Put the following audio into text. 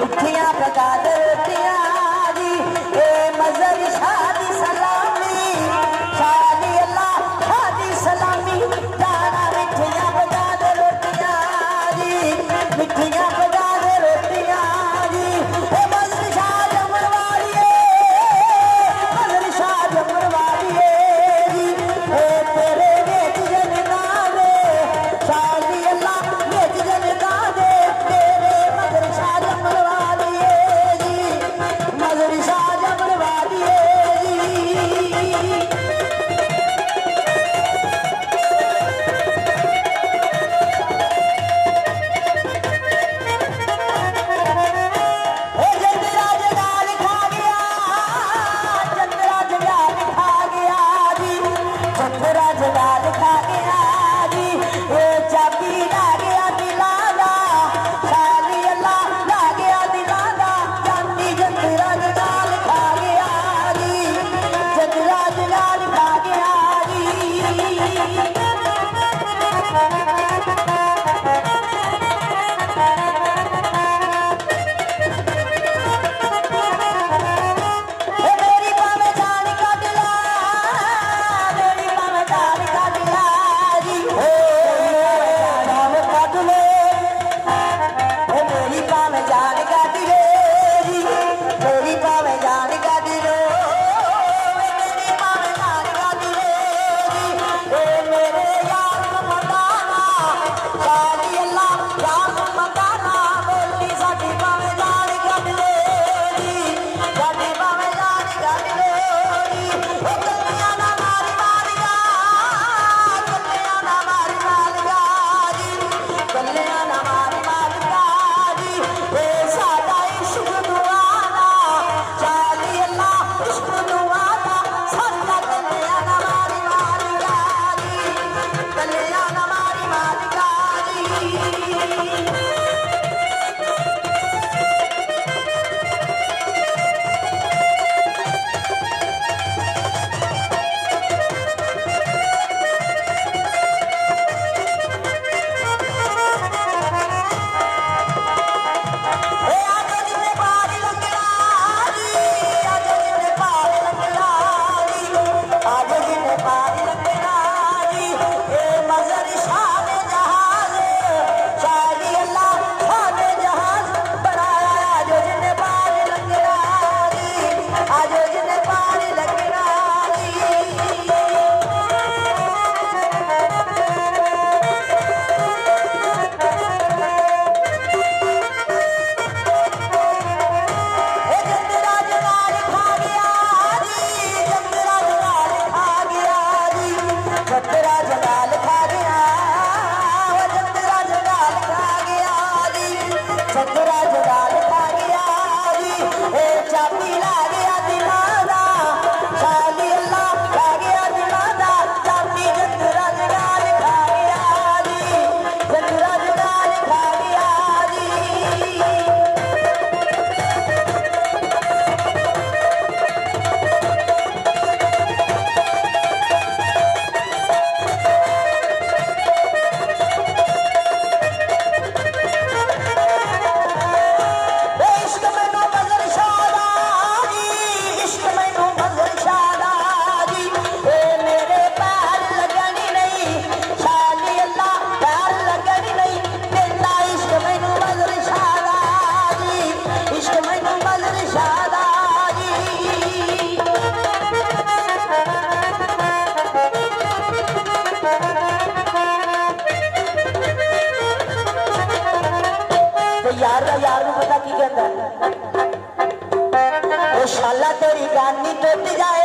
मिठियां पका दे रोटियां जी ए मजर शादी सलामी शादी अल्लाह शादी सलामी जाना मिठियां पका दे रोटियां जी मिठियां पका दे रोटियां जी ए मजर शाह जमन वालिए मजर शाह जमन वालिए जी ए तेरे बेच जनता दे शादी अल्लाह बेच जनता दे तेरे मजर शाह जमन वालिए जी मजर शाह जमन वालिए चंद्रा जगाल खा गया चंद्रा जगाल खा गया जी चंद्रा जगाल खा गया जी ए चाबी ला गया दिला दा शादी अल्लाह ला गया दिला दा चांदी चंद्रा जगाल खा गया जी चंद्रा जगाल खा गया जी मेरी पावे जान का दिला मेरी पावे जान का दिला जी जान का दिले मेरी पावे जान का दिले जी मेरी पावे जान का दिले मेरी पावे जान का दिले जी मेरे यार मदाना शादी अल्लाह यार मदाना बोली साडी पावे जान का दिले जी साडी पावे जान का दिले जी कन्या ना मारी मारिया कन्या ना मारी मारिया जी कन्या ना मारी मारिया जी ए साडा इश्क दुआना शादी अल्लाह इश्क दुआना साडा कन्या ना मारी मारिया जी कन्या ना मारी मारिया जी आजो जिन्ने पार लगना जी आजो जिन्ने पार लगना जी आजो जिन्ने पार लगना जी ए मजर शाह ने जहाज शादी अल्लाह शाह ने जहाज बनाया आजो जिन्ने पार लगना जी आजो जिन्ने पार लगना जी चंद्रा जगाल खा गया जी चंद्रा जगाल खा गया जी चंद्रा जगाल खा गया चंद्रा जगाल खा गया जी चंद्रा जगाल खा गया जी ए चाबी ला गया दिला दा शादी अल्लाह ला गया दिला दा चाबी चंद्रा जगाल खा गया जी चंद्रा जगाल खा गया जी इश्क मैनू मजर शादा जी इश्क मैनू मजर शादा जी ए मेरे पैर लगनी नहीं शादी अल्लाह पैर लगनी नहीं तेरा इश्क मैनू मजर शादा जी इश्क मैनू मजर शादा जी ते यार दा यार नू पता की कहंदा ओ शाला तेरी गानी टुट जाए